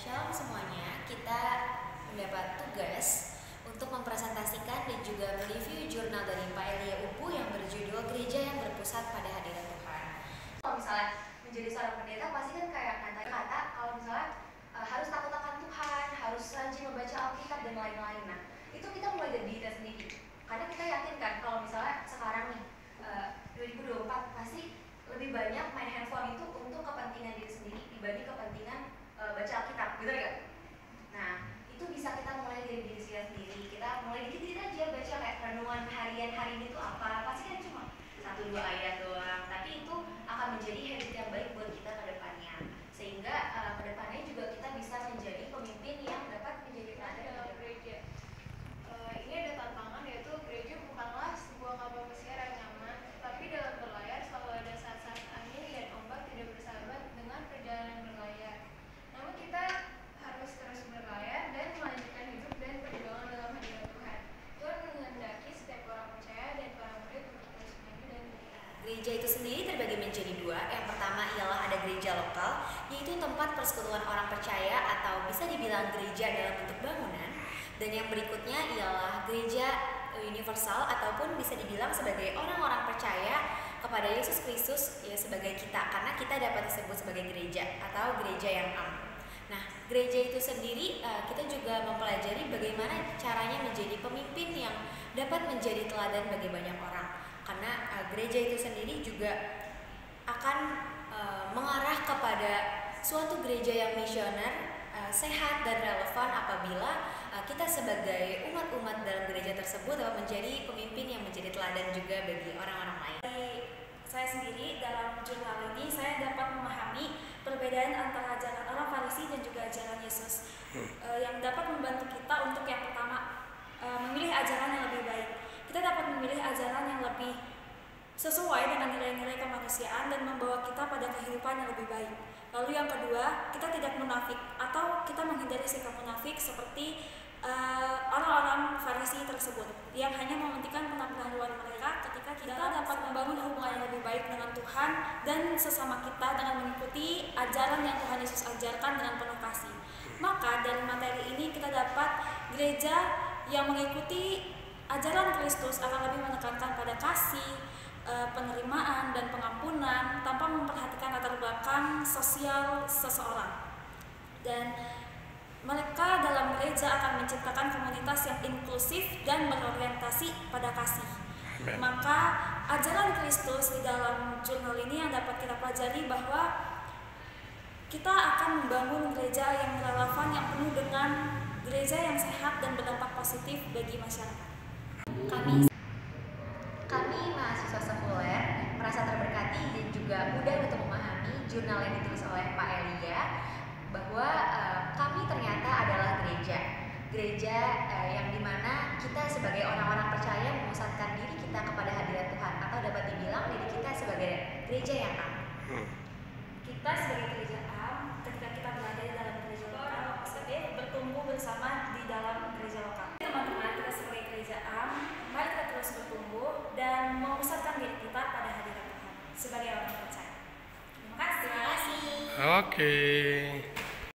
Shalom semuanya, kita mendapat tugas untuk mempresentasikan dan juga mereview jurnal dari Pak Elia Upu yang berjudul Gereja yang Berpusat pada Hadirat Tuhan. Kalau misalnya menjadi seorang pendeta pasti kan kayak kata kalau misalnya harus takut akan Tuhan, harus rajin membaca Alkitab dan lain-lain. Nah, itu kita mulai dari diri kita sendiri. Karena kita yakin kan kalau misalnya sekarang nih 2024 pasti lebih banyak main handphone itu untuk kepentingan diri sendiri dibanding kepentingan baca Alkitab, betul gak? Nah, itu bisa kita mulai dari diri kita sendiri. Kita mulai dikit-dikit aja baca kayak renungan harian hari ini tuh apa. Pasti kan cuma 1-2 ayat doang, tapi itu akan menjadi habit yang baik buat kita ke depannya. Sehingga ke depannya juga kita bisa menjadi pemimpin yang dapat menjadi teladan dalam gereja. Ini ada tantangan, yaitu gereja bukanlah sebuah kapal pesiar yang nyaman, tapi dalam berlayar selalu ada saat-saat angin dan ombak tidak bersahabat dengan perjalanan berlayar. Namun kita harus terus berlayar dan melanjutkan hidup dan perjuangan dalam hadirat Tuhan. Tuhan menghendaki setiap orang percaya dan para murid untuk terus maju dan Gereja itu sendiri terbagi menjadi dua. Yang pertama ialah ada gereja lokal, yaitu tempat persekutuan orang percaya atau bisa dibilang gereja dalam bentuk bangunan. Dan yang berikutnya ialah gereja universal ataupun bisa dibilang sebagai orang-orang percaya kepada Yesus Kristus ya sebagai kita, karena kita dapat disebut sebagai gereja atau gereja yang am. Nah, gereja itu sendiri kita juga mempelajari bagaimana caranya menjadi pemimpin yang dapat menjadi teladan bagi banyak orang. Karena gereja itu sendiri juga akan mengarah kepada suatu gereja yang misioner, sehat dan relevan apabila kita sebagai umat-umat dalam gereja tersebut dapat menjadi pemimpin yang menjadi teladan juga bagi orang-orang lain. Saya sendiri dalam jurnal ini saya dapat memahami perbedaan antara ajaran orang Farisi dan juga ajaran Yesus yang dapat membantu kita untuk yang pertama memilih ajaran yang lebih baik. Kita dapat memilih ajaran yang lebih sesuai dengan nilai-nilai kemanusiaan dan membawa kita pada kehidupan yang lebih baik. Lalu yang kedua, kita tidak munafik atau kita menghindari sikap munafik seperti orang-orang Farisi tersebut yang hanya mementingkan penampilan luar mereka ketika kita dapat membangun hubungan yang lebih baik dengan Tuhan dan sesama kita dengan mengikuti ajaran yang Tuhan Yesus ajarkan dengan penuh kasih. Maka dari materi ini kita dapat gereja yang mengikuti ajaran Kristus akan lebih menekankan pada kasih, penerimaan dan pengampunan tanpa memperhatikan latar belakang sosial seseorang. Dan mereka dalam gereja akan menciptakan komunitas yang inklusif dan berorientasi pada kasih. Amen. Maka ajaran Kristus di dalam jurnal ini yang dapat kita pelajari bahwa kita akan membangun gereja yang relevan, yang penuh dengan gereja yang sehat dan berdampak positif bagi masyarakat. Kami mahasiswa sekuler merasa terberkati dan juga mudah untuk memahami jurnal yang ditulis oleh Pak Elia bahwa kami ternyata adalah gereja yang dimana kita sebagai orang-orang percaya memusatkan diri kita kepada hadirat Tuhan, atau dapat dibilang diri kita sebagai gereja yang am. Kita sebagai gereja am, ketika kita berada di dalam gereja lokal, bertumbuh bersama di dalam gereja lokal. Teman-teman, kita sebagai gereja am, mari kita terus bertumbuh dan memusatkan diri kita pada hadirat Tuhan sebagai orang percaya. Terima kasih. Oke.